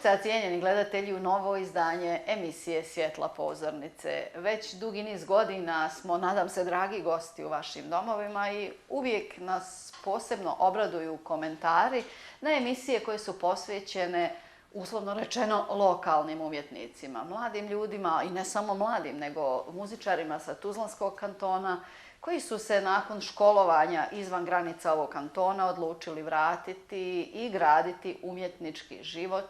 Dobrodošlice, cijenjeni gledatelji, u novo izdanje emisije Svjetla pozornice. Već dugi niz godina smo, nadam se, dragi gosti u vašim domovima i uvijek nas posebno obraduju komentari na emisije koje su posvećene, uslovno rečeno, lokalnim umjetnicima, mladim ljudima i ne samo mladim, nego muzičarima sa Tuzlanskog kantona, koji su se nakon školovanja izvan granica ovog kantona odlučili vratiti i graditi umjetnički život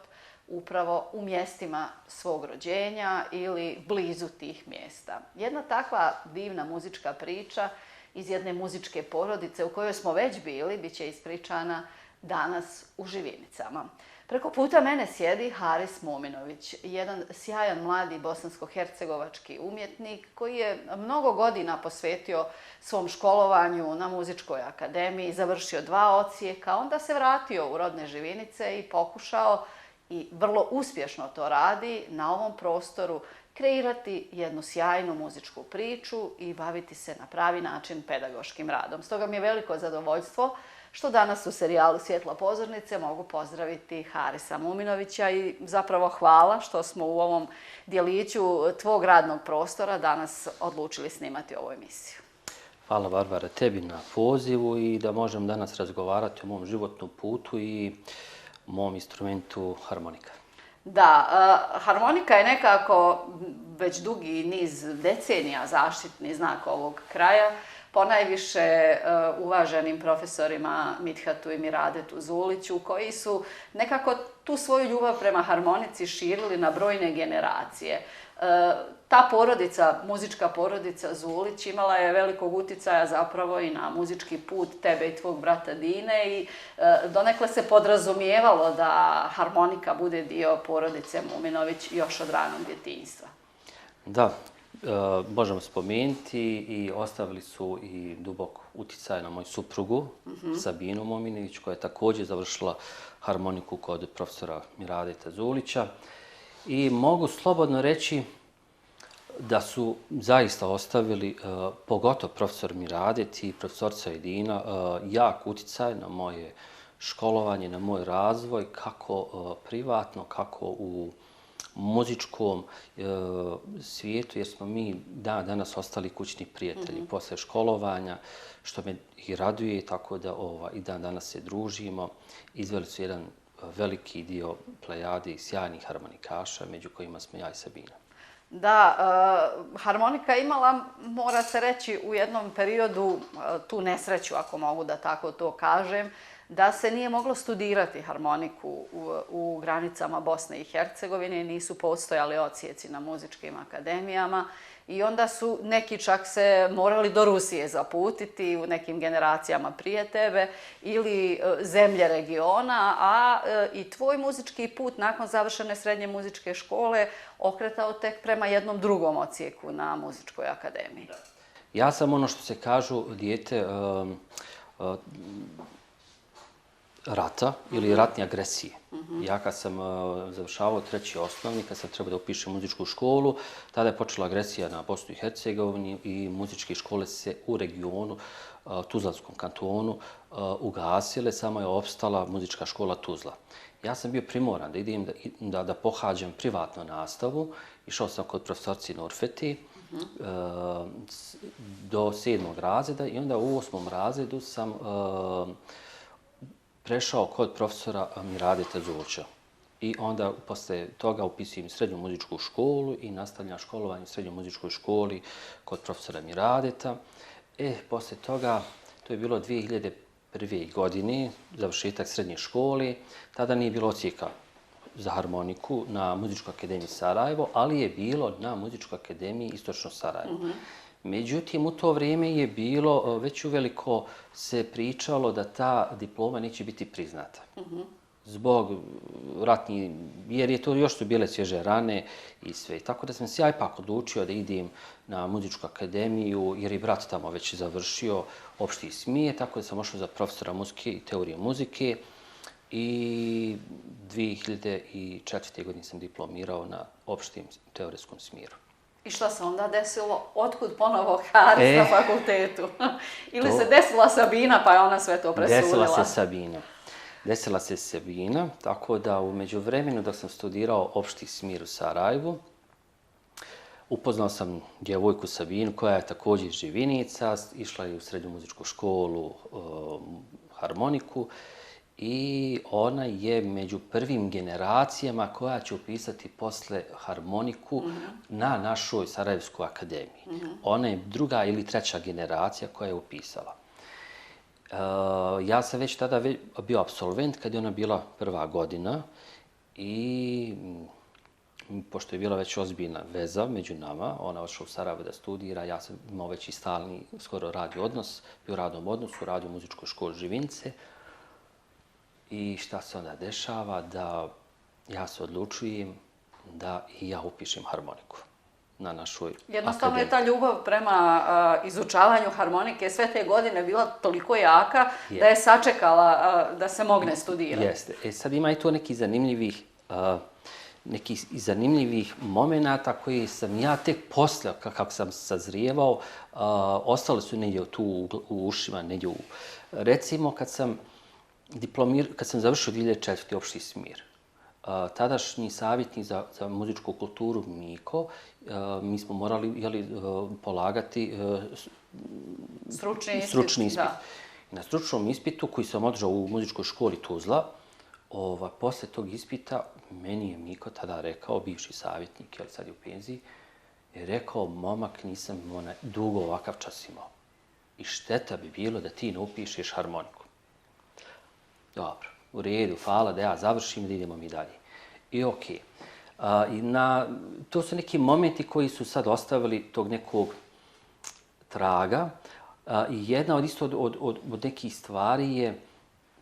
upravo u mjestima svog rođenja ili blizu tih mjesta. Jedna takva divna muzička priča iz jedne muzičke porodice u kojoj smo već bili, bit će ispričana danas u Živinicama. Preko puta mene sjedi Haris Muminović, jedan sjajan mladi bosansko-hercegovački umjetnik koji je mnogo godina posvetio svom školovanju na muzičkoj akademiji, završio 2 odsjeka, onda se vratio u rodne Živinice i pokušao, i vrlo uspješno to radi, na ovom prostoru kreirati jednu sjajnu muzičku priču i baviti se na pravi način pedagoškim radom. Stoga mi je veliko zadovoljstvo što danas u serijalu Svjetla pozornice mogu pozdraviti Harisa Muminovića i zapravo hvala što smo u ovom djeliću tvog radnog prostora danas odlučili snimati ovu emisiju. Hvala, Barbara, tebi na pozivu i da možem danas razgovarati o mom životnom putu i mom instrumentu harmonika. Da, harmonika je nekako već dugi niz decenija zaštitni znak ovog kraja, ponajviše uvaženim profesorima Midhatu i Miradetu Zuliću, koji su nekako tu svoju ljubav prema harmonici širili na brojne generacije. Ta porodica, muzička porodica Zulić, imala je velikog uticaja zapravo i na muzički put tebe i tvog brata Dine i donekle se podrazumijevalo da harmonika bude dio porodice Muminović još od ranog djetinjstva. Da, možemo spomenuti i ostavili su i dubok uticaj na moju suprugu, Sabinu Muminović, koja je također završila harmoniku kod profesora Miradeta Zulića. I mogu slobodno reći da su zaista ostavili, pogotovo profesor Miradet i profesorica Edina, jak uticaj na moje školovanje, na moj razvoj, kako privatno, kako u muzičkom svijetu, jer smo mi danas ostali kućni prijatelji poslije školovanja, što me i raduje, tako da i danas se družimo. Izveli su jedan veliki dio plejade i sjajnih harmonikaša, među kojima smo ja i Sabina. Da, harmonika imala, mora se reći, u jednom periodu tu nesreću, ako mogu da tako to kažem, da se nije moglo studirati harmoniku u granicama Bosne i Hercegovine, nisu postojali odsjeci na muzičkim akademijama i onda su neki čak se morali do Rusije zaputiti u nekim generacijama prije tebe ili zemlje regiona, a i tvoj muzički put nakon završene srednje muzičke škole okretao tek prema jednom drugom odsjeku na muzičkoj akademiji. Ja sam, ono što se kažu, dijete rata ili ratne agresije. Ja kad sam završavao 3. osnovni, kad sam trebao da upišem muzičku školu, tada je počela agresija na Bosnu i Hercegovini i muzičke škole se u regionu, Tuzlanskom kantonu, ugasile, samo je opstala muzička škola Tuzla. Ja sam bio primoran da idem da pohađam privatnu nastavu. Išao sam kod profesorice Norfeti do 7. razreda i onda u 8. razredu sam prešao kod profesora Miradeta Zulića. I onda posle toga upisujem srednju muzičku školu i nastavljam školovanje u srednjoj muzičkoj školi kod profesora Miradeta. Posle toga, to je bilo 2001. godine, završetak srednje škole, tada nije bilo odsjeka za harmoniku na Muzičkoj akademiji Sarajevo, ali je bilo na Muzičkoj akademiji Istočno Sarajevo. Međutim, u to vrijeme je bilo, već uveliko se pričalo da ta diploma neće biti priznata. Zbog ratnih, jer je to još su bile svježe rane i sve. Tako da sam se ja ipak odlučio da idem na Muzičku akademiju, jer je brat tamo već završio opšti smije, tako da sam ošao za profesora muzike i teorije muzike. I 2004. godine sam diplomirao na opštim teorijskom smjeru. I što se onda desilo? Otkud ponovo Haris na fakultetu? Ili se desila Sabina pa je ona sve to presulila? Desila se Sabina. desila se Sabina, tako da u međuvremenu dok sam studirao opšti smir u Sarajevu, upoznao sam djevojku Sabinu koja je također Živinica, išla je u srednju muzičku školu harmoniku i ona je među prvim generacijama koja će upisati posle harmoniku na našoj Sarajevskoj akademiji. Ona je druga ili treća generacija koja je upisala. Ja sam već tada bio apsolvent kad je ona bila prva godina i pošto je bila već ozbiljna veza među nama, ona je odšla u Sarajevo da studira, ja sam imao već i stalni, skoro radio odnos, bio u radnom odnosu, radio u muzičkoj školi Živince. I šta se onda dešava? Da ja se odlučujem da i ja upišem harmoniku na našoj Jednostavno je akademiji. ta ljubav prema izučavanju harmonike sve te godine bila toliko jaka da je sačekala da se mogne studirati. Jeste. Sad ima i to nekih zanimljivih momenata koji sam ja tek posle, kako sam sazrijevao, ostali su negdje tu u ušima, negdje u... Recimo, kad sam završio 2004. opšti smir, tadašnji savjetnik za muzičku kulturu Miko, mi smo morali polagati stručni ispit. Da. Na stručnom ispitu koji sam održao u muzičkoj školi Tuzla, posle tog ispita meni je Miko tada rekao, bivši savjetnik, jer sad je u penziji, je rekao, momak, nisam dugo ovakav čas imao. I šteta bi bilo da ti ne upišeš harmoniku. Dobro, u redu, hvala da ja završim, da idemo mi dalje. I okej. To su neki momenti koji su sad ostavili tog nekog traga. I jedna od nekih stvari je,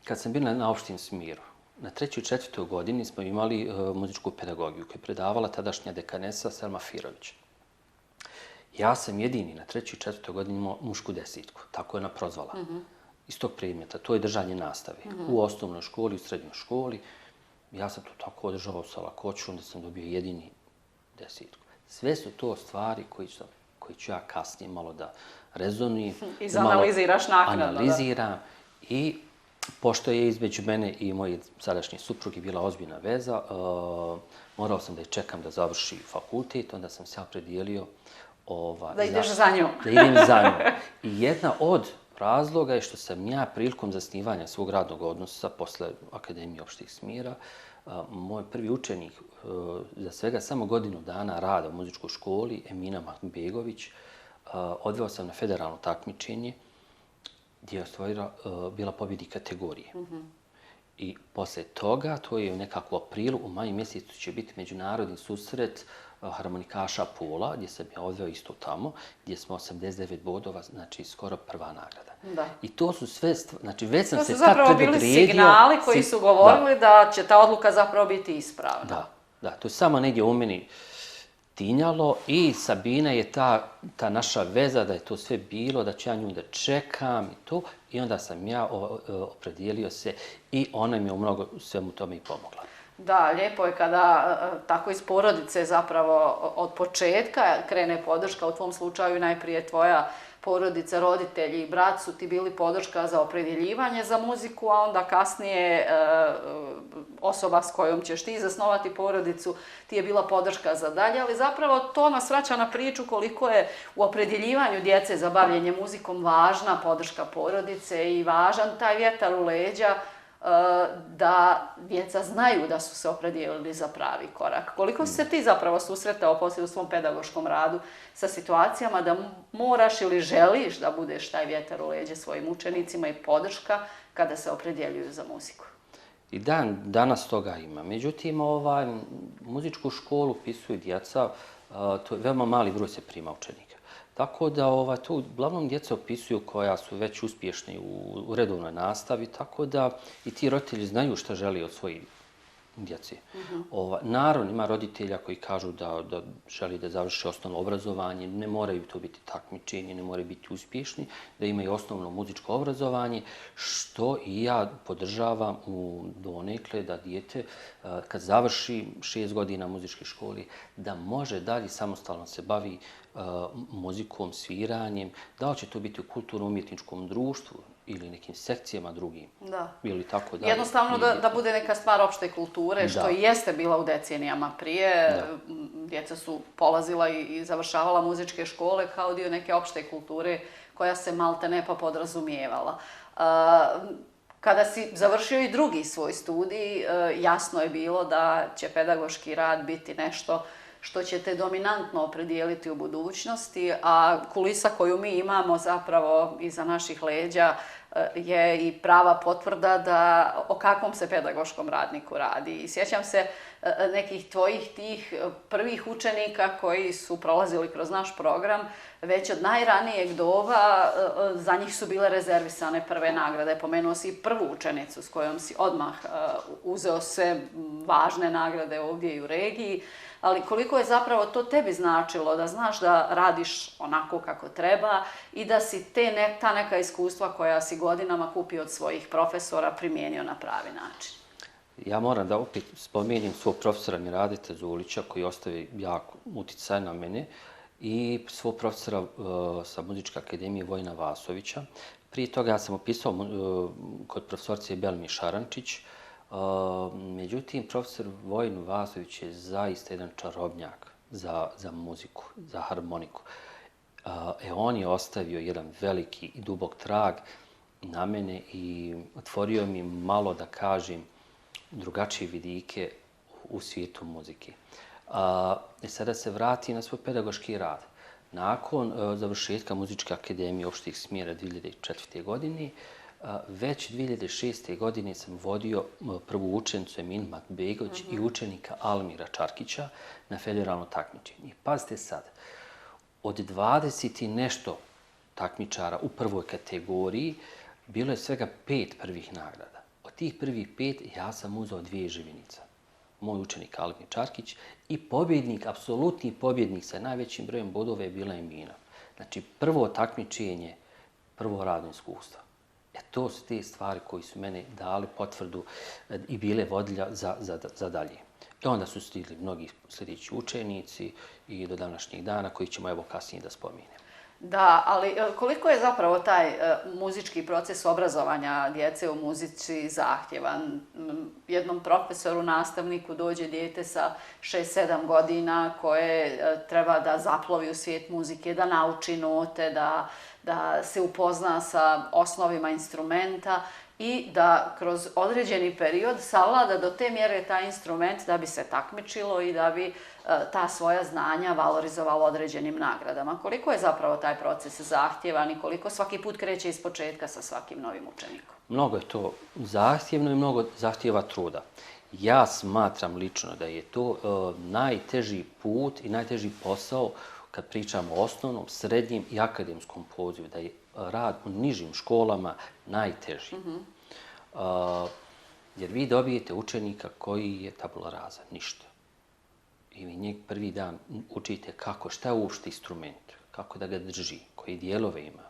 kad sam bio na opštem smiru, na 3. i 4. godini smo imali muzičku pedagogiju koju je predavala tadašnja dekanesa Selma Firović. Ja sam jedini na 3. i 4. godini imao mušku desetku, tako je ona prozvala. Iz tog predmeta, to je držanje nastave. U osnovnoj školi, u srednjoj školi. Ja sam to tako održavao sa lakoćom da sam dobio jedini desetku. Sve su to stvari koje ću ja kasnije malo da rezonujem. Izanaliziraš naknadno. Analiziram i pošto je između mene i moje sadašnje supruge bila ozbiljna veza, morao sam da je čekam da završi fakultet, onda sam se opredijelio da ideš za njom. Da idem za njom. I jedna od razloga je što sam ja prilikom zasnivanja svog radnog odnosa posle Akademije opštih smira, moj prvi učenik za svega samo godinu dana rada u muzičkoj školi, Emina Mahbegović, odveo sam na federalno takmičenje gdje je bila pobjednik kategorije. I posle toga, to je nekako u aprilu, u maju mjesecu će biti međunarodni susret harmonikaša Pula, gdje sam ja odveo isto tamo, gdje smo 89 bodova, znači skoro prva nagrada. Da. I to su sve, znači već sam se tad predodredio. To su zapravo bili signali koji su govorili da će ta odluka zapravo biti ispravna. Da, to je samo negdje u meni tinjalo i Sabina je ta naša veza da je to sve bilo, da ću ja nju da čekam i to. I onda sam ja opredijelio se i ona mi je u mnogo svemu tome i pomogla. Da, lijepo je kada tako iz porodice zapravo od početka krene podrška, u tvom slučaju najprije tvoja porodica, roditelji i brat su ti bili podrška za opredjeljivanje za muziku, a onda kasnije osoba s kojom ćeš ti zasnovati porodicu ti je bila podrška za dalje, ali zapravo to nas vraća na priču koliko je u opredjeljivanju djece za bavljenje muzikom važna podrška porodice i važan taj vjetar u leđa da djeca znaju da su se opredijelili za pravi korak. Koliko si se ti zapravo susretao poslije u svom pedagoškom radu sa situacijama da moraš ili želiš da budeš taj vjetar u leđe svojim učenicima i podrška kada se opredjeljuju za muziku? I danas toga ima. Međutim, muzičku školu upisuju djeca, to je veoma mali broj se prima učenika. Tako da to uglavnom djeca upisuju koja su već uspješni u redovnoj nastavi, tako da i ti roditelji znaju šta želi od svojih djece. Naravno, ima roditelja koji kažu da želi da završe osnovno obrazovanje, ne moraju to biti takmičenje, ne moraju biti uspješni, da imaju osnovno muzičko obrazovanje, što i ja podržavam u donekle da dijete kad završi 6 godina muzičke škole, da može dalje samostalno se bavi muzikom, sviranjem, da li će to biti u kulturno-umjetničkom društvu ili nekim sekcijama drugim. Da. Ili tako dalje. Jednostavno da bude neka stvar opšte kulture, što i jeste bila u decenijama prije. Djeca su polazila i završavala muzičke škole kao dio neke opšte kulture koja se maltene pa podrazumijevala. Kada si završio i drugi svoj studij, jasno je bilo da će pedagoški rad biti nešto što će te dominantno opredijeliti u budućnosti, a kulisa koju mi imamo zapravo iza naših leđa je i prava potvrda da o kakvom se pedagoškom radniku radi. I sjećam se nekih tvojih tih prvih učenika koji su prolazili kroz naš program, već od najranijeg doba za njih su bile rezervisane prve nagrade. Pomenuo si i prvu učenicu s kojom si odmah uzeo sve važne nagrade ovdje i u regiji, ali koliko je zapravo to tebi značilo da znaš da radiš onako kako treba i da si ta neka iskustva koja si godinama kupio od svojih profesora primijenio na pravi način. Ja moram da opet spomenem svog profesora Miradeta Zulića koji ostavi jako uticaj na mene i svog profesora sa Muzičke akademije Vojina Vasovića. Prije toga ja sam upisao kod profesorce Belmi Šarančić. Međutim, profesor Vojin Vasović je zaista jedan čarobnjak za muziku, za harmoniku. On je ostavio jedan veliki i dubok trag na mene i otvorio mi malo, da kažem, drugačije vidike u svijetu muzike. Sada se vrati na svoj pedagoški rad. Nakon završetka Muzičke akademije opštih smjera 2004. godine, već 2006. godine sam vodio prvu učenicu Eminu Matbegović i učenika Almira Čarkića na federalno takmičenje. I pazite sad, od 20 i nešto takmičara u prvoj kategoriji bilo je svega 5 prvih nagrada. Od tih prvih 5 ja sam uzeo 2 živinice. Moj učenik Almir Čarkić i pobjednik, apsolutni pobjednik sa najvećim brojem bodova je bila Emina. Znači, prvo takmičenje, prvo radno iskustvo. To su te stvari koji su mene dali potvrdu i bile vodilja za dalje. I onda su stigli mnogi sljedeći učenici i do današnjih dana koji ćemo evo kasnije da spominemo. Da, ali koliko je zapravo taj muzički proces obrazovanja djece u muzici zahtjevan? Jednom profesoru, nastavniku dođe dijete sa 6-7 godina koje treba da zaplovi u svijet muzike, da nauči note, da se upozna sa osnovima instrumenta i da kroz određeni period savlada do te mjere taj instrument da bi se takmičilo i da bi ta svoja znanja valorizovalo određenim nagradama. Koliko je zapravo taj proces zahtjevan i koliko svaki put kreće iz početka sa svakim novim učenikom? Mnogo je to zahtjevno i mnogo zahtjeva truda. Ja smatram lično da je to najteži put i najteži posao kad pričamo o osnovnom, srednjem i akademskom pozivu, da je rad u nižim školama najteži. Jer vi dobijete učenika koji je tabula rasa, ništa. I vi njeg prvi dan učite šta je uopšte instrument, kako da ga drži, koji dijelove ima,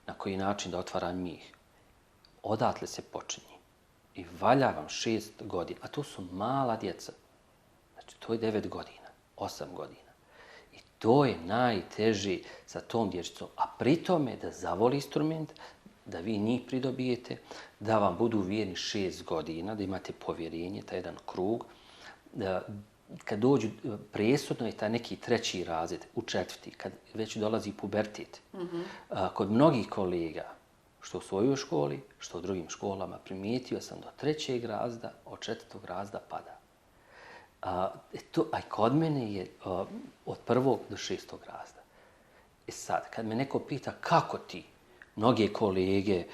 na koji način da otvara njih. Odatle se počinje. I valja vam 6 godina, a to su mala djeca. Znači, to je 9 godina, 8 godina. I to je najteži sa tom dječicom. A pri tome da zavoli instrument, da vi njih pridobijete, da vam budu vjerni 6 godina, da imate povjerenje, taj jedan krug. Kad dođu, presudno je taj neki 3. razred, u 4. kad već dolazi pubertet. Kod mnogih kolega, što u svojoj školi, što u drugim školama, primijetio sam do 3. razreda, od 4. razreda pada. A i kod mene je od 1. do 6. razreda. Sad, kad me neko pita kako ti, mnoge kolege,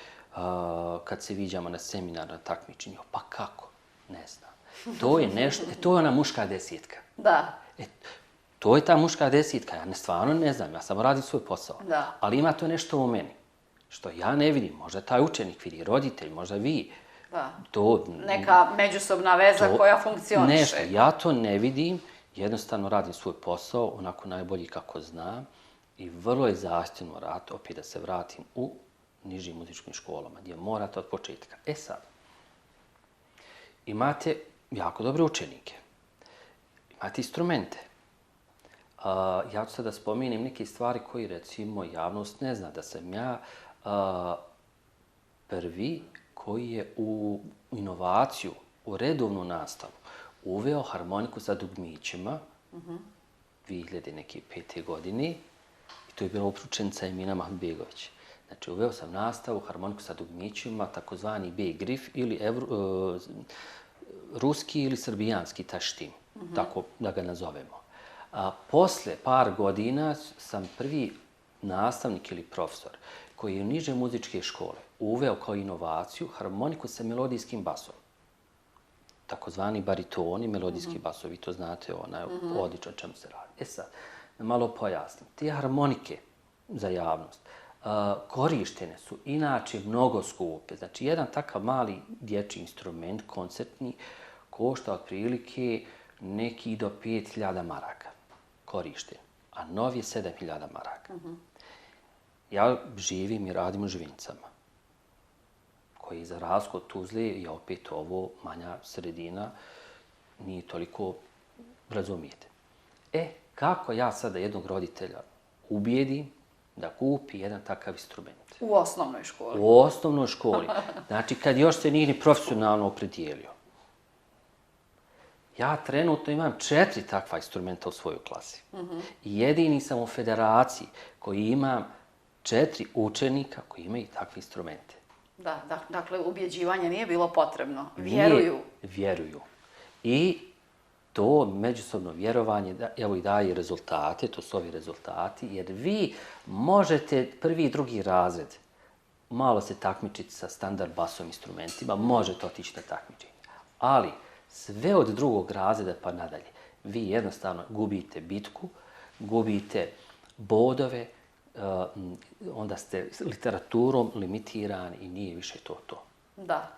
kad se viđamo na seminar, na takmičenju, pa kako? Ne znam. To je nešto, to je ona muška desetka. Da. To je ta muška desetka, ja stvarno ne znam, ja samo radim svoj posao. Da. Ali ima to nešto u meni, što ja ne vidim, možda taj učenik vidi, roditelj, možda vi. Da. To, neka međusobna veza koja funkcioniše. Nešto, ja to ne vidim, jednostavno radim svoj posao, onako najbolji kako znam i vrlo je zahtjevno rad, opet da se vratim u nižim muzičkim školama, gdje morate od početka. Sad, imate jako dobre učenike, imate instrumente. Ja ću sad da spomenem neke stvari koje, recimo, javnost ne zna, da sam ja prvi koji je u inovaciju, u redovnu nastavu, uveo harmoniku sa dugmićima 2005. godine i to je bila učenica Emina Mahbegović. Znači, uveo sam nastavu harmoniku sa dugmićima, takozvani B-grif ili ruski ili srbijanski taštim, tako da ga nazovemo. Posle par godina sam prvi nastavnik ili profesor koji je u niže muzičke škole uveo kao inovaciju harmoniku sa melodijskim basom. Takozvani baritoni, melodijski basovi, vi to znate, odlično o čemu se radi. E sad, da malo pojasnim. Te harmonike za javnost korištene su inače mnogo skupe. Znači, jedan takav mali dječji instrument, koncertni, košta otprilike neki do 5.000 maraka korišten, a nov je 7.000 maraka. Ja živim i radim u Živincama, koji za razliku od Tuzle je opet ovo manja sredina, nije toliko, razumijete. Kako ja sada jednog roditelja ubijedim da kupi jedan takav instrument? U osnovnoj školi. U osnovnoj školi. Znači, kad još se nije ni profesionalno opredijelio. Ja trenutno imam 4 takva instrumenta u svojoj klasi. I jedini sam u federaciji koji imam 4 učenika koji imaju takve instrumente. Da, dakle, ubjeđivanje nije bilo potrebno. Vjeruju. Vjeruju. I to međusobno vjerovanje, evo i daje rezultate, to su ovi rezultati, jer vi možete prvi i drugi razred malo se takmičiti sa standard basom instrumentima, možete otići na takmičenje. Ali sve od drugog razreda pa nadalje, vi jednostavno gubite bitku, gubite bodove, onda ste literaturom limitirani i nije više to. Da.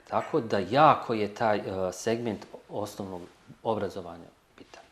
Tako da jako je taj segment osnovnog obrazovanja bitan.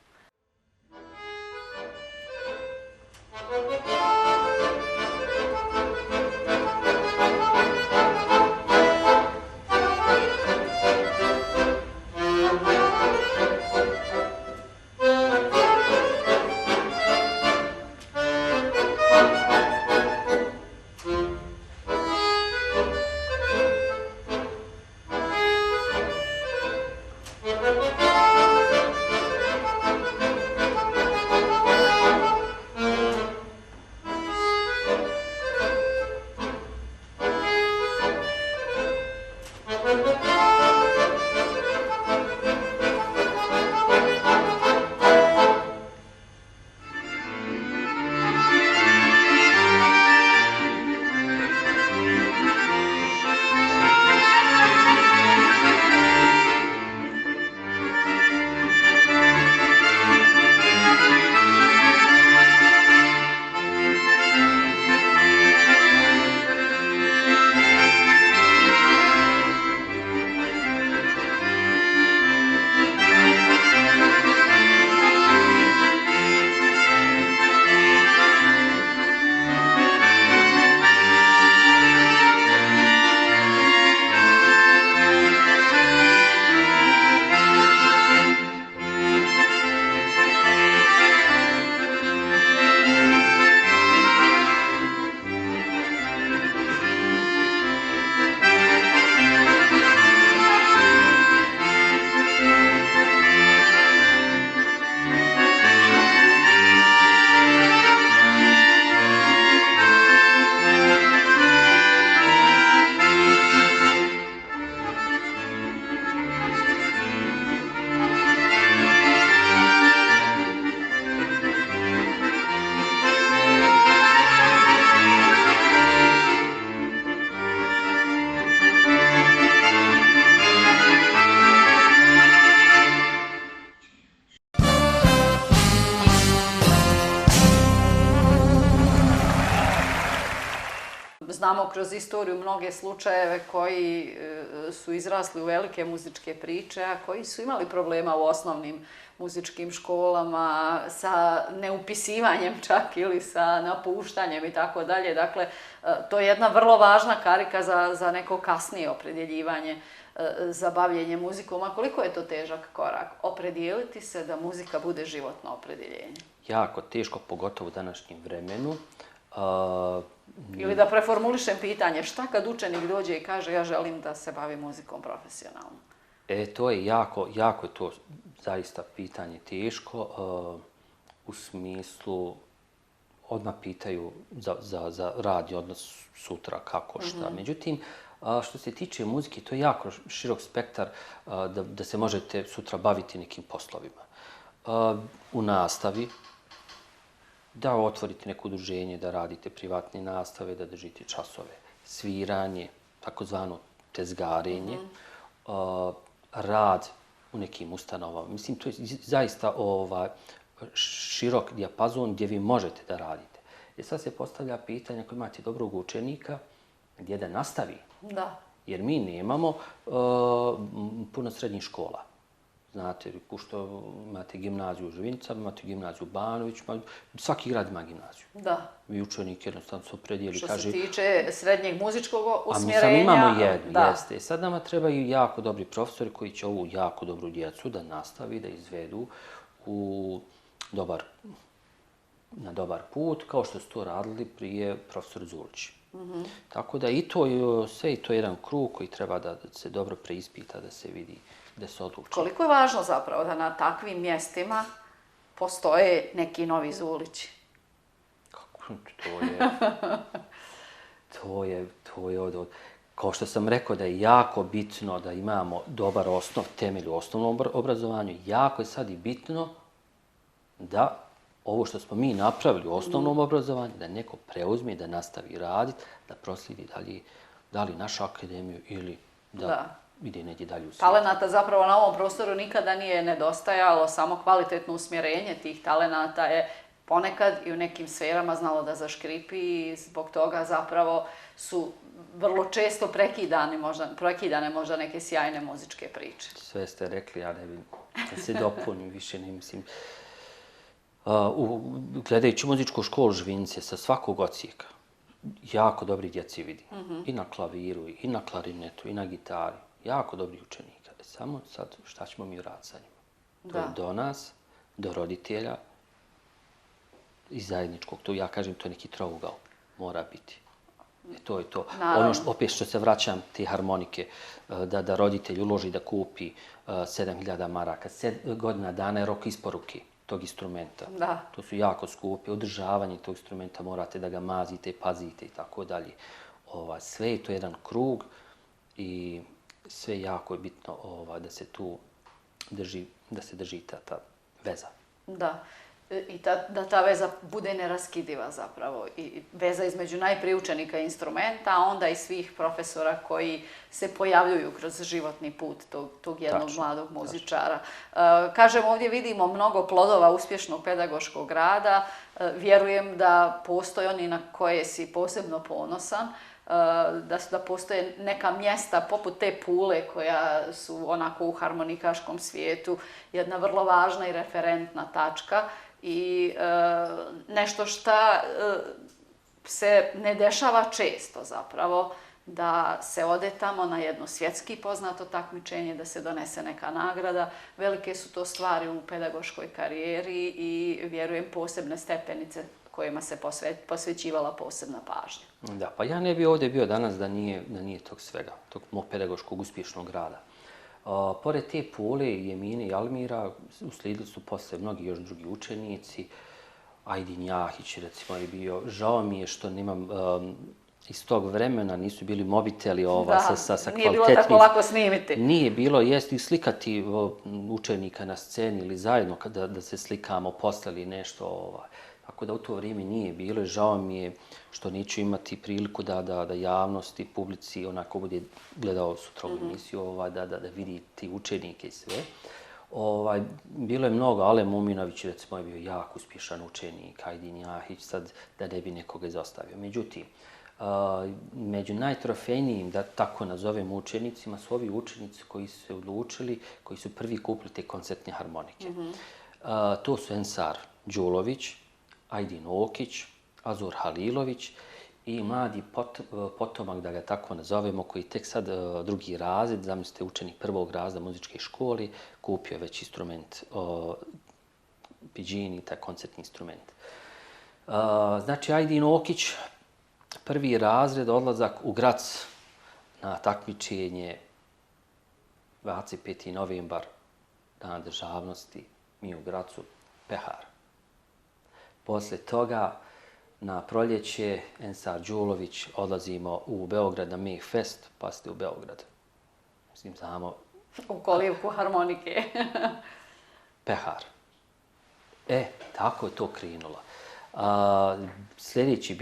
Znamo kroz istoriju mnoge slučajeve koji su izrasli u velike muzičke priče, a koji su imali problema u osnovnim muzičkim školama sa neupisivanjem čak ili sa napuštanjem i tako dalje. Dakle, to je jedna vrlo važna karika za neko kasnije opredjeljivanje za bavljenje muzikom. A koliko je to težak korak? Opredijeliti se da muzika bude životno opredjeljenje. Jako teško, pogotovo u današnjem vremenu. Ili da preformulišem pitanje, šta kad učenik dođe i kaže ja želim da se bavim muzikom profesionalno? To je jako je to zaista pitanje teško. U smislu, odmah pitaju za radni odnos sutra, kako, šta. Međutim, što se tiče muzike, to je jako širok spektar da se možete sutra baviti nekim poslovima. U nastavi, da otvorite neko udruženje, da radite privatne nastave, da držite časove. Sviranje, takozvano tezgarenje, rad u nekim ustanovama. Mislim, to je zaista širok dijapazon gdje vi možete da radite. Sad se postavlja pitanje ako imate dobrog učenika, gdje da nastavi. Da. Jer mi nemamo puno srednjih škola. Znate, pošto imate gimnaziju u Žuvincama, imate gimnaziju u Banovićima, svaki grad ima gimnaziju. Da. I učenik jednostavno se opredijeli, Što kaže... se tiče srednjeg muzičkog usmjerenja... A mi sam imamo jednu, da. jeste. Sad nama trebaju jako dobri profesori koji će ovu jako dobru djecu da nastavi, da izvedu na dobar put, kao što su to radili prije profesor Zulić. Tako da i to je jedan krug koji treba da se dobro preispita, da se vidi, da se odluči. Koliko je važno zapravo da na takvim mjestima postoje neki novi Zulići? To je kao što sam rekao da je jako bitno da imamo dobar temelj u osnovnom obrazovanju, jako je sad i bitno da ovo što smo mi napravili u osnovnom obrazovanju, da neko preuzme i da nastavi raditi, da proslijedi da li našu akademiju ili da ide negdje dalje u svijetu. Talenata zapravo na ovom prostoru nikada nije nedostajalo, samo kvalitetno usmjerenje tih talenata je ponekad i u nekim sferama znalo da zaškripi i zbog toga zapravo su vrlo često prekidane možda neke sjajne muzičke priče. Sve ste rekli, ja ne vidim da se dopunim, više ne mislim. Gledajući muzičku školu Žvince sa svakog odsjeka, jako dobri djeci vidi. I na klaviru, i na klarinetu, i na gitari. Jako dobri učenika. Samo sad šta ćemo mi uraditi sa njima? To je do nas, do roditelja i zajedničkog. To ja kažem, to je neki trougao. Mora biti. To je to. Ono opet što se vraćam, te harmonike, da roditelj uloži da kupi 7.000 maraka. 7 godina dana je rok isporuke tog instrumenta. Da. To su jako skupe. Održavanje tog instrumenta morate da ga mazite, pazite i tako dalje. Sve je to jedan krug i sve jako je bitno da se tu drži ta veza. Da. I da ta veza bude neraskidiva zapravo. I veza između najprije učenika i instrumenta, a onda i svih profesora koji se pojavljuju kroz životni put tog jednog mladog muzičara. Kažem, ovdje vidimo mnogo plodova uspješnog pedagoškog rada. Vjerujem da postoje oni na koje si posebno ponosan, da postoje neka mjesta poput te Pule koja su onako u harmonikaškom svijetu jedna vrlo važna i referentna tačka i nešto šta se ne dešava često zapravo, da se ode tamo na jedno svjetski poznato takmičenje, da se donese neka nagrada. Velike su to stvari u pedagoškoj karijeri i vjerujem posebne stepenice kojima se posvećivala posebna pažnja. Da, pa ja ne bi ovdje bio danas da nije tog svega, tog mog pedagoškog uspješnog rada. Pored te Pule, Jemine i Almira, uslijedili su posle mnogi još drugi učenici. Ajdin Jahić, recimo, je bio. Žao mi je što nemam iz tog vremena, nisu bili mobiteli sa kvalitetnim... Nije bilo tako lako snimiti. Nije bilo, jesti slikati učenika na sceni ili zajedno da se slikamo, poslali nešto. Tako da u to vrijeme nije bilo. Žao mi je što neću imati priliku da javnost i publici onako bude gledao sutra ovu emisiju, da vidi ti učenike i sve. Bilo je mnogo, Ale Muminović recimo je bio jako uspješan učenik, Ajdin Jahić, sad da ne bi nekoga izostavio. Međutim, među najtrofejnijim, da tako nazovem, učenicima su ovi učenici koji su se odlučili, koji su prvi kupili te koncertne harmonike. To su Ensar Đulović, Ajdin Okić, Azur Halilović i mladi potomak, da ga tako nazovemo, koji tek sad drugi razred, zamislite učenik prvog razreda muzičke škole, kupio već instrument Pidžini, taj koncertni instrument. Znači, Ajdin Okić prvi razred odlazak u Grac na takmičenje 25. novembar, dan državnosti, mi u Gracu, pehar. Poslije toga, na proljeće, Ensar Đulović, odlazimo u Beograd na Meh Fest, pa ste u Beograd. Mislim, znamo... U kolivku harmonike. Pehar. Tako je to krenulo. Sljedeći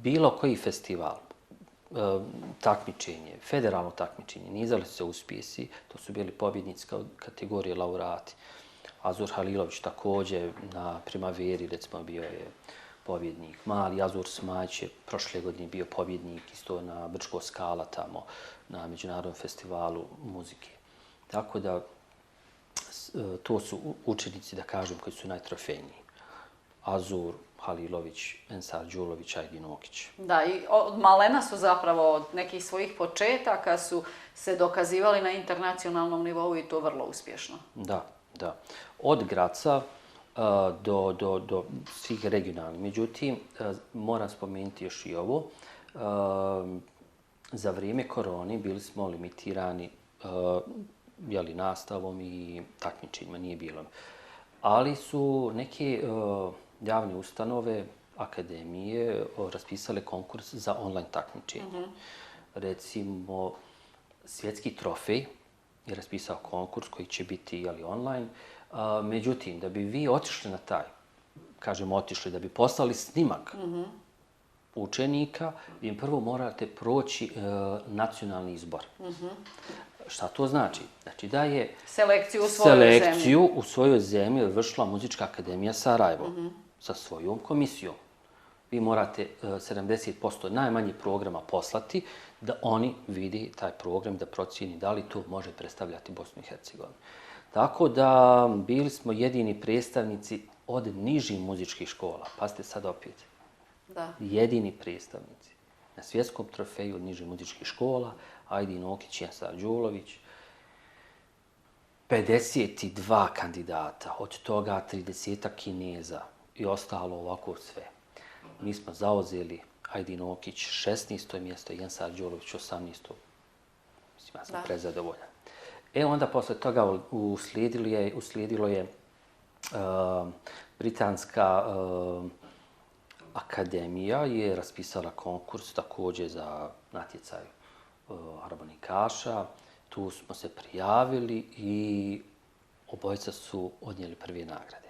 bilo koji festival, takmičenje, federalno takmičenje, nizali su se uspjesi, to su bili pobjednici kategorije laureati. Azur Halilović također na Primaveri, recimo, bio je pobjednik. Mali Azur Smajić je prošle godine bio pobjednik isto na Brčko Skala tamo, na Međunarodnom festivalu muzike. Tako da, to su učenici, da kažem, koji su najtrofejniji. Azur, Halilović, Ensar Đulović, Ajdin Okić. Da, i od malena su zapravo od nekih svojih početaka su se dokazivali na internacionalnom nivou i to vrlo uspješno. Da. Od Graca do svih regionalnih. Međutim, moram spomenuti još i ovo. Za vrijeme korone bili smo limitirani nastavom i takmičenjima, nije bilo. Ali su neke javne ustanove, akademije raspisale konkurs za online takmičenje. Recimo, Svjetski trofej je raspisao konkurs koji će biti online. Međutim, da bi vi otišli na taj, da bi poslali snimak učenika, vi im prvo morate proći nacionalni izbor. Šta to znači? Znači da je selekciju u svojoj zemlji vršila Muzička akademija Sarajevo sa svojom komisijom. Vi morate 70% najmanje programa poslati da oni vidi taj program, da procijeni da li to može predstavljati Bosnu i Hercegovinu. Tako da bili smo jedini predstavnici od nižih muzičkih škola. Pazite sad opet. Da. Jedini predstavnici. Na svjetskom trofeju od nižih muzičkih škola, Ajdin Okić i Ensar Đulović. 52 kandidata, od toga 30 Kineza i ostalo ovako sve. Mi smo zauzeli Ajdin Okić 16. mjesto i Ensar Đulović 18. Mislim, ja sam prezadovoljan. Onda posle toga uslijedilo je Britanska akademija je raspisala konkurs također za natjecaj harmonikaša. Tu smo se prijavili i obojica su odnijeli prve nagrade.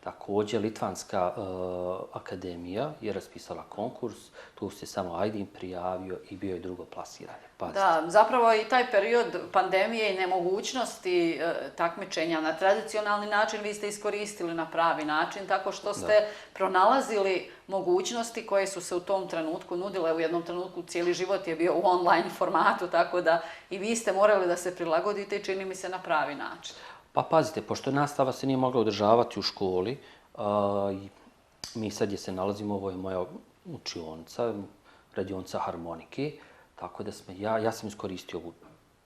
Također, Litvanska akademija je raspisala konkurs, tu se samo Ajdin prijavio i bio je drugo plasiranje. Pazite. Da, zapravo i taj period pandemije i nemogućnosti takmičenja na tradicionalni način vi ste iskoristili na pravi način, tako što ste pronalazili mogućnosti koje su se u tom trenutku nudile. U jednom trenutku cijeli život je bio u online formatu, tako da i vi ste morali da se prilagodite i čini mi se na pravi način. Pa pazite, pošto nastava se nije mogla održavati u školi, mi sad gdje se nalazimo, ovo je moja učionica, radionica harmonike, tako da ja sam iskoristio ovu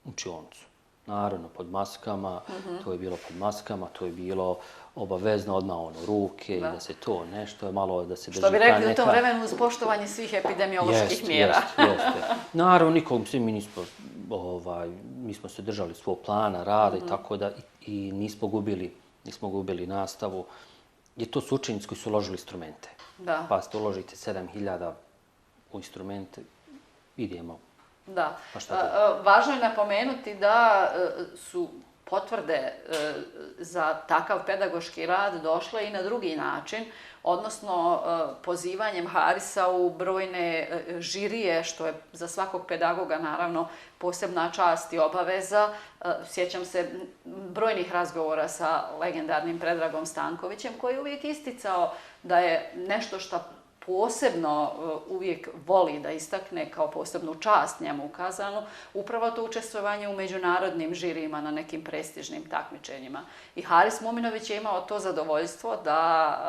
učionicu. Naravno, pod maskama, to je bilo pod maskama, to je bilo obavezno odmah ruke i da se to nešto, malo da se drži Što bi rekli u tom vremenu uz poštovanje svih epidemioloških mjera. Jeste. Naravno, mi smo se držali svog plana, rada i tako da i nismo gubili nastavu. Jer to su učenici koji su uložili instrumente. Da. Pa ste uložite 7.000 u instrumente, idemo. Da. Važno je napomenuti da su potvrde za takav pedagoški rad došle i na drugi način, odnosno pozivanjem Harisa u brojne žirije, što je za svakog pedagoga naravno posebna čast i obaveza. Sjećam se brojnih razgovora sa legendarnim Predragom Stankovićem, koji je uvijek isticao da je nešto što posebno uvijek voli da istakne kao posebnu čast njemu ukazanu, upravo to učestvovanje u međunarodnim žirijima na nekim prestižnim takmičenjima. I Haris Muminović je imao to zadovoljstvo da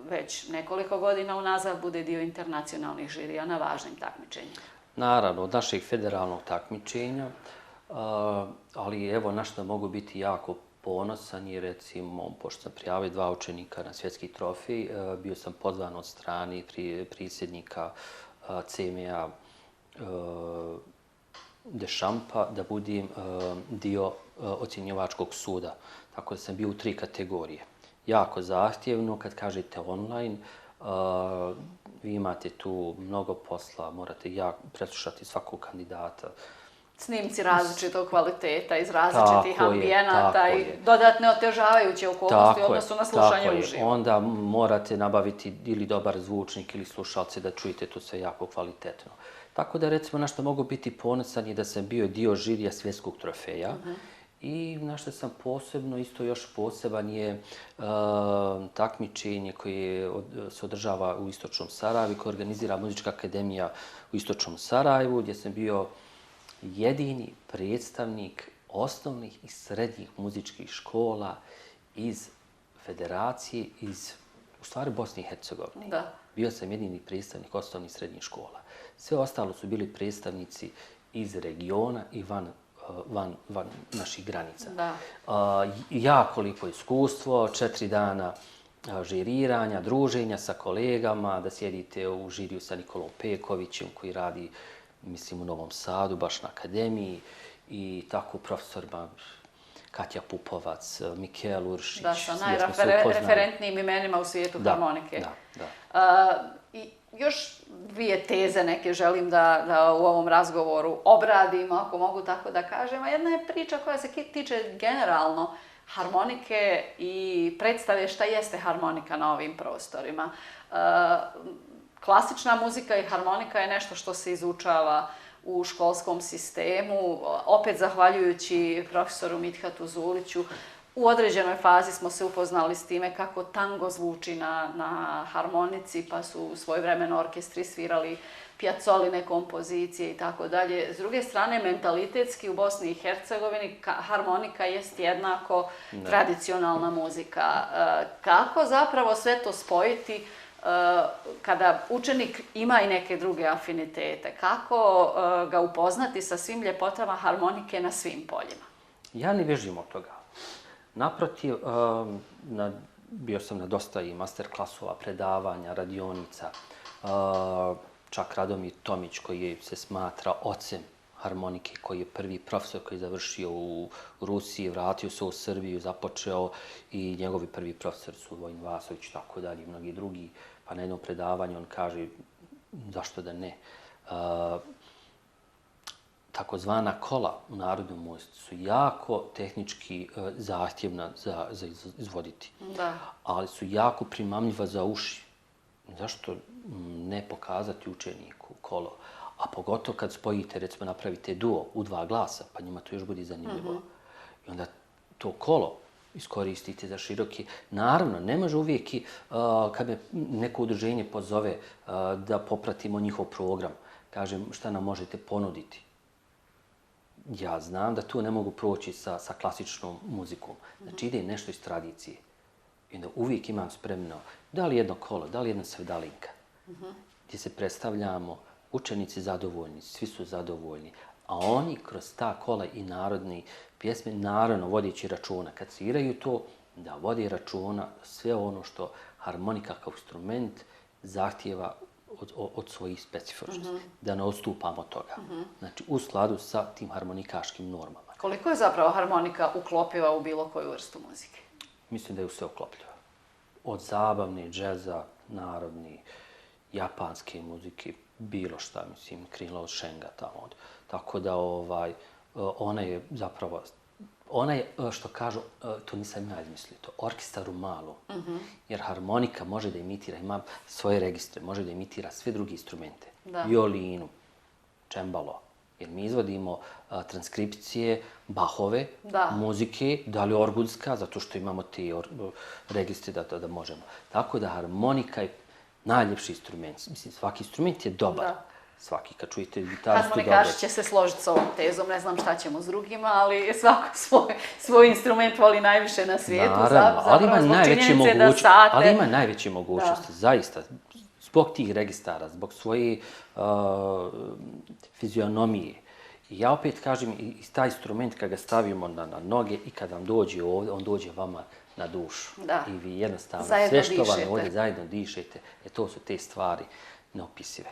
već nekoliko godina unazad bude dio internacionalnih žirija na važnim takmičenjima. Naravno, od našeg federalnog takmičenja, ali evo na što mogu biti jako ponosan jer recimo, pošto sam prijavio 2 učenika na svjetski trofej, bio sam pozvan od strane predsjednika CMA Deschampa da budem dio ocjenjivačkog suda. Tako da sam bio u 3 kategorije. Jako zahtjevno, kad kažete online, vi imate tu mnogo posla, morate preslušati svakog kandidata. Snimci različitog kvaliteta iz različitih ambijenata i dodatne otežavajuće okolnosti u odnosu na slušanje uživo. Onda morate nabaviti ili dobar zvučnik ili slušalce da čujete to sve jako kvalitetno. Tako da recimo na što mogu biti ponosan je da sam bio dio žirija svjetskog trofeja i na što sam posebno, isto još poseban je takmičenje koje se održava u Istočnom Sarajevu, koje organizira Muzička akademija u Istočnom Sarajevu, gdje sam bio jedini predstavnik osnovnih i srednjih muzičkih škola iz federacije, u stvari Bosne i Hercegovine. Bio sam jedini predstavnik osnovnih i srednjih škola. Sve ostalo su bili predstavnici iz regiona i van naših granica. Jako lijepo iskustvo, 4 dana žiriranja, druženja sa kolegama, da sjedite u žiriju sa Nikolom Pekovićem koji radi, mislim, u Novom Sadu, baš na akademiji, i tako profesorima Katja Pupovac, Mikel Uršić. Da, sa najreferentnijim imenima u svijetu harmonike. I još 2 teze neke želim da u ovom razgovoru obradimo, ako mogu tako da kažem. Jedna je priča koja se tiče generalno harmonike i predstave šta jeste harmonika na ovim prostorima. Klasična muzika i harmonika je nešto što se izučava u školskom sistemu, opet zahvaljujući profesoru Midhatu Zuliću. U određenoj fazi smo se upoznali s time kako tango zvuči na harmonici, pa su svojevremeno orkestri svirali Piazzoline kompozicije i tako dalje. S druge strane, mentalitetski u Bosni i Hercegovini harmonika jest jednako tradicionalna muzika. Kako zapravo sve to spojiti kada učenik ima i neke druge afinitete? Kako ga upoznati sa svim ljepotama harmonike na svim poljima? Ja ne bježim od toga. Naprotiv, bio sam na dosta i master klasova, predavanja, radionica. Čak Radomir Tomić, koji se smatra ocem harmonike, koji je prvi profesor koji je završio u Rusiji, vratio se u Srbiju, započeo, i njegovi prvi profesor su Vojin Vasović, tako dalje, i mnogi drugi. Pa na jednom predavanju on kaže, zašto da ne, takozvana kola u narodnoj muzici su jako tehnički zahtjevna za izvoditi, ali su jako primamljiva za uši. Zašto ne pokazati učeniku kolo? A pogotovo kad spojite, recimo napravite duo u 2 glasa, pa njima to još bude zanimljivo. I onda to kolo iskoristite za široki. Naravno, ne može uvijek i kad me neko udruženje pozove da popratimo njihov program, kažem šta nam možete ponuditi. Ja znam da tu ne mogu proći sa klasičnom muzikom. Znači ide nešto iz tradicije. I onda uvijek imam spremno da li jedno kolo, da li jedna sevdalinka, gdje se predstavljamo, učenici zadovoljni, svi su zadovoljni, a oni kroz ta kola i narodne pjesme, naravno vodeći računa, kad sviraju to, da vodi računa sve ono što harmonika kao instrument zahtijeva od svojih specifičnosti, da ne odstupamo od toga. Znači, u skladu sa tim harmonikaškim normama. Koliko je zapravo harmonika uklopiva u bilo koju vrstu muzike? Mislim da je sve uklopljiva. Od zabavne, džeza, narodne, japanske muzike, bilo šta, mislim, krila od šenga tamo. Tako da ona je zapravo, ona je, što kažu, to nisam ja izmislio, to orkestar u malom. Jer harmonika može da imitira, ima svoje registre, može da imitira sve druge instrumente. Violinu, čembalo. Jer mi izvodimo transkripcije Bachove muzike, da li orgulska, zato što imamo te registre da možemo. Tako da harmonika je najljepši instrument. Mislim, svaki instrument je dobar. Svaki, kad čujete gitaristu, dobar. Harmonikaši će se složiti s ovom tezom, ne znam šta ćemo s drugima, ali svako svoj instrument voli najviše na svijetu. Naravno, ali ima najveće mogućnosti, zaista. Zbog tih registara, zbog svoje fizionomije Ja opet kažem, i taj instrument kad ga stavimo na noge i kad vam dođe ovdje, on dođe vama na dušu. Da. I vi jednostavno, Zajedno sve što vam dišete. je ovdje, zajedno dišete, to su te stvari neopisive.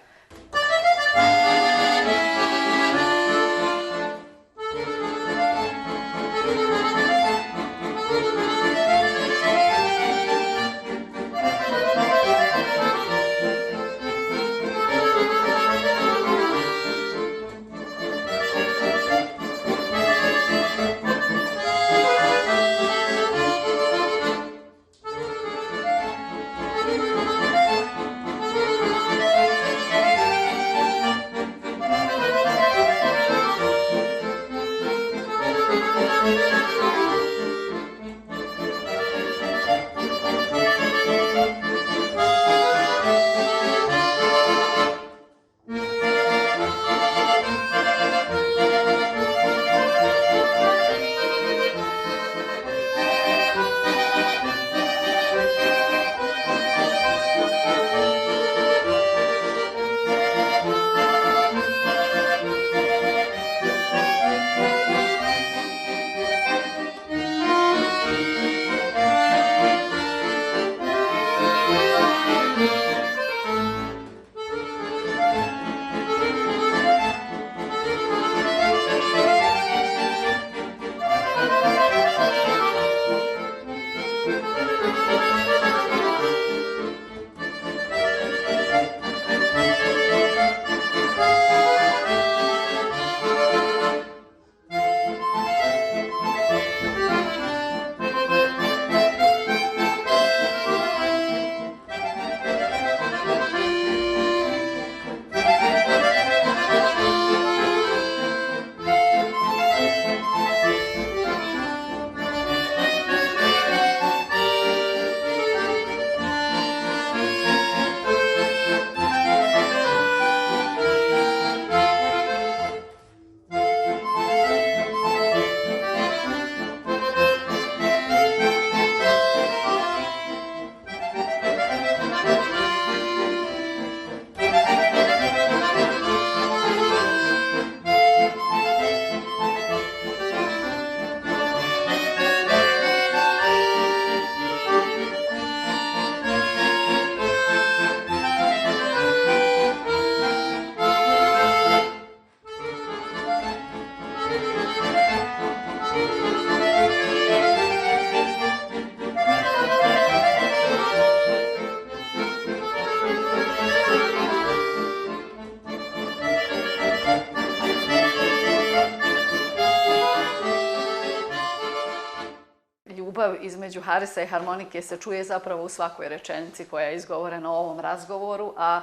Ljubav između Harisa i harmonike se čuje zapravo u svakoj rečenici koja je izgovorena u ovom razgovoru, a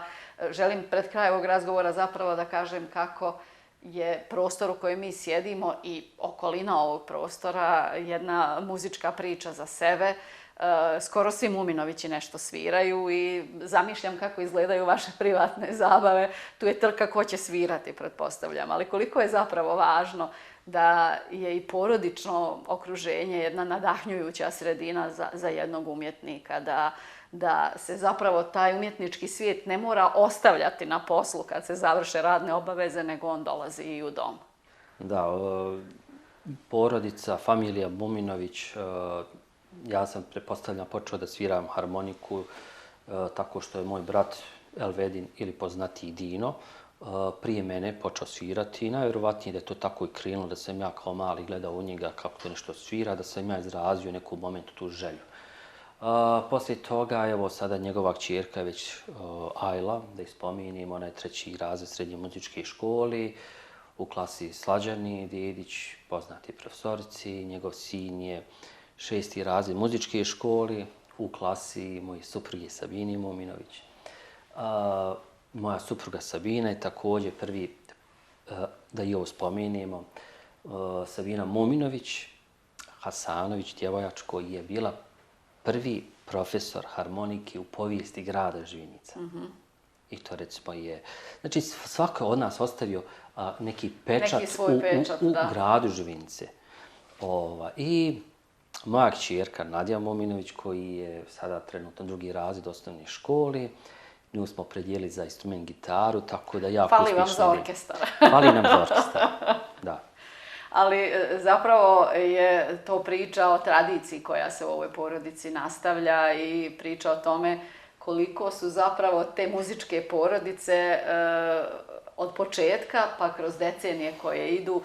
želim pred kraj ovog razgovora zapravo da kažem kako je prostor u kojem mi sjedimo i okolina ovog prostora jedna muzička priča za sebe. Skoro svi Muminovići nešto sviraju i zamišljam kako izgledaju vaše privatne zabave. Tu je trka ko će svirati, pretpostavljam, ali koliko je zapravo važno da je i porodično okruženje jedna nadahnjujuća sredina za jednog umjetnika, da se zapravo taj umjetnički svijet ne mora ostavljati na poslu kad se završe radne obaveze, nego on dolazi i u dom. Da, porodica, familija Muminović, ja sam, pretpostavljam, počeo da sviram harmoniku tako što je moj brat Elvedin ili poznatiji Dino prije mene počeo svirati i najvjerovatnije da je to tako i krenulo, da sam ja kao mali gledao u njega kako to nešto svira, da sam ja izrazio neku momentu tu želju. Poslije toga, evo sada njegova kćerka je već Ajla, da ih spominim, ona je 3. razred srednje muzičke škole, u klasi Slađani Dedić, poznati profesorici, njegov sin je 6. razred muzičke škole, u klasi moje supruge Sabine Muminović. Moja supruga Sabina je također prvi, da i ovo spomenemo, Sabina Muminović, Hasanović, djevojačko, je bila prvi profesor harmonike u povijesti grada Žvinica. I to recimo je... Znači, svako od nas ostavio neki pečat, u gradu Žvinice. I moja kćerka Nadija Muminović, koji je sada trenutno 2. razred osnovne škole, nju smo predijelili za instrument gitaru, tako da jako Fali vam uspješno za ide. orkestar. Fali nam za orkestar, da. Ali zapravo je to priča o tradiciji koja se u ovoj porodici nastavlja i priča o tome koliko su zapravo te muzičke porodice od početka pa kroz decenije koje idu.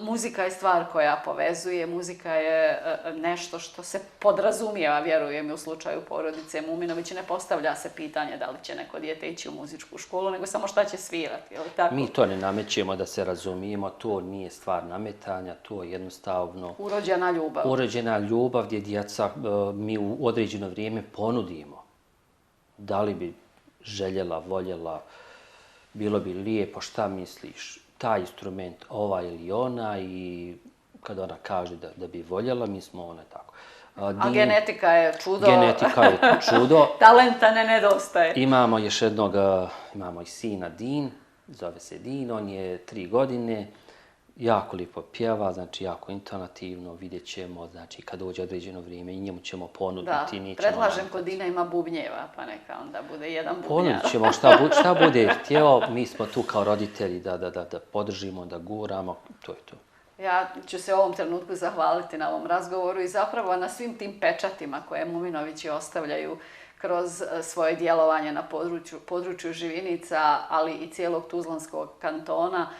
Muzika je stvar koja povezuje, muzika je nešto što se podrazumijeva, vjerujem, u slučaju porodice Muminović. Ne postavlja se pitanje da li će neko dijete ići u muzičku školu, nego samo šta će svirati, je li tako? Mi to ne namećemo, da se razumijemo, to nije stvar nametanja, to je jednostavno Urođena ljubav. urođena ljubav gdje djeca mi u određeno vrijeme ponudimo. Da li bi željela, voljela, bilo bi lijepo, šta misliš, taj instrument, ova ili ona, i kad ona kaže da bi voljela, mi smo ona tako. A genetika je čudo. Genetika je čudo. Talenta ne nedostaje. Imamo još jednog, imamo i sina Din, zove se Din, on je 3 godine, jako lijepo pjeva, znači jako intonativno, vidjet ćemo, znači kad dođe određeno vrijeme i njemu ćemo ponuditi. Da, predlažem kod Dina ima bubnjeva, pa neka onda bude jedan bubnjar. Ponudit ćemo šta bude htjeo, mi smo tu kao roditelji da podržimo, da guramo, to je to. Ja ću se u ovom trenutku zahvaliti na ovom razgovoru i zapravo na svim tim pečatima koje Muminovići ostavljaju kroz svoje djelovanje na području Živinica, ali i cijelog Tuzlanskog kantona.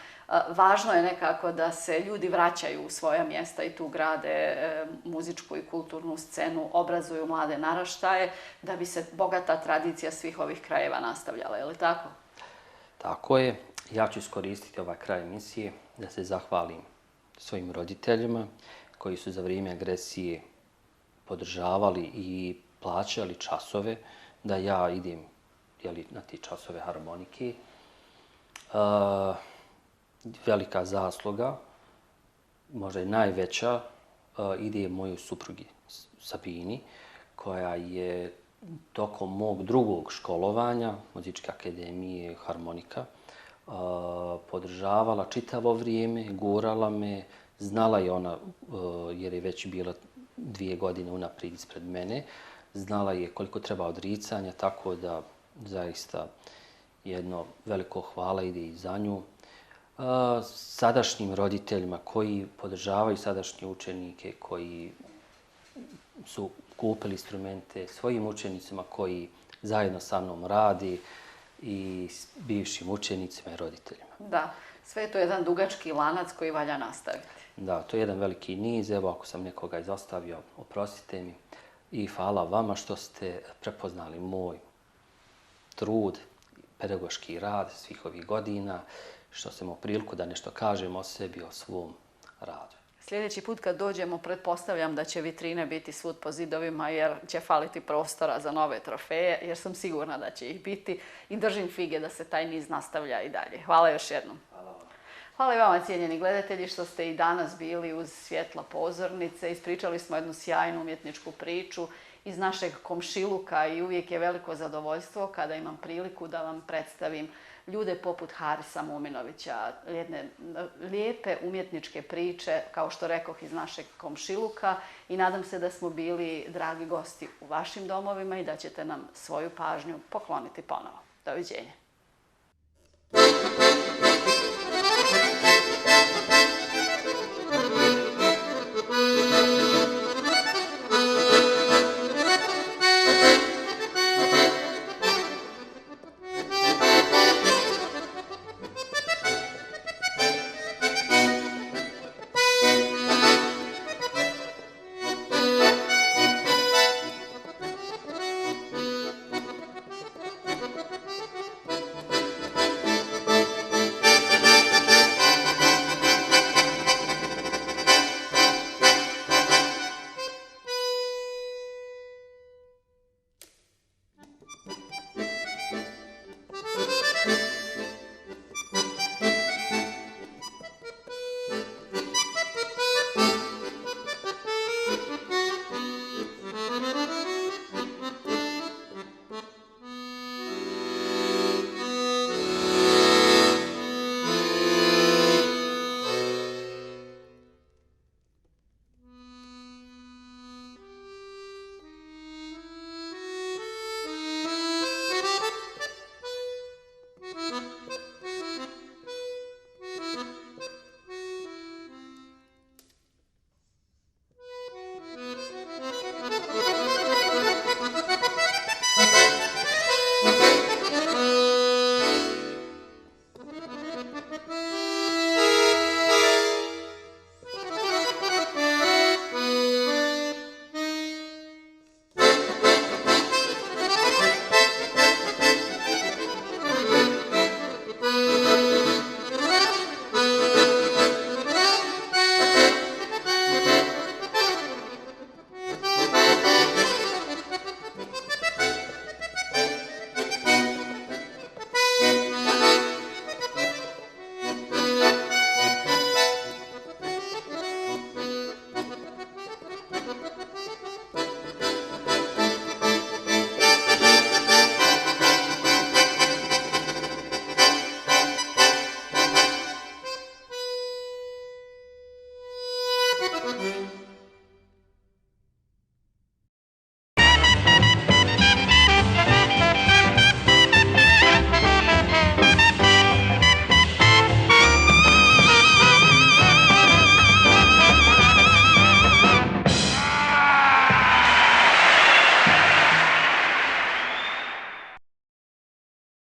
Važno je nekako da se ljudi vraćaju u svoja mjesta i tu grade muzičku i kulturnu scenu, obrazuju mlade naraštaje, da bi se bogata tradicija svih ovih krajeva nastavljala, je li tako? Tako je. Ja ću iskoristiti ovaj kraj emisije da se zahvalim svojim roditeljima koji su za vrijeme agresije podržavali i plaćali časove da ja idem na te časove harmonike. Velika zasluga, možda i najveća, ide mojoj suprugi Sabini, koja je tokom mog drugog školovanja, Muzičke akademije harmonika, podržavala čitavo vrijeme, gurala me, znala je ona, jer je već bila 2 godine unaprijed ispred mene, znala je koliko treba odricanja, tako da zaista jedno veliko hvala ide i za nju. Sadašnjim roditeljima koji podržavaju sadašnje učenike, koji su kupili instrumente, svojim učenicima koji zajedno sa mnom radi i s bivšim učenicima i roditeljima. Da, sve je to jedan dugački lanac koji valja nastaviti. Da, to je jedan veliki niz. Evo, ako sam nekoga izostavio, oprostite mi. I hvala vama što ste prepoznali moj trud, pedagoški rad svih ovih godina, što sam imao priliku da nešto kažem o sebi, o svom radu. Sljedeći put kad dođemo, pretpostavljam da će vitrine biti svud po zidovima jer će faliti prostora za nove trofeje, jer sam sigurna da će ih biti i držim fige da se taj niz nastavlja i dalje. Hvala još jednom. Hvala i vama, cijenjeni gledatelji, što ste i danas bili uz svjetla pozornice. Ispričali smo jednu sjajnu umjetničku priču iz našeg komšiluka i uvijek je veliko zadovoljstvo kada imam priliku da vam predstavim ljude poput Harisa Muminovića, jedne lijepe umjetničke priče, kao što rekoh, iz našeg komšiluka, i nadam se da smo bili dragi gosti u vašim domovima i da ćete nam svoju pažnju pokloniti ponovo. Doviđenja.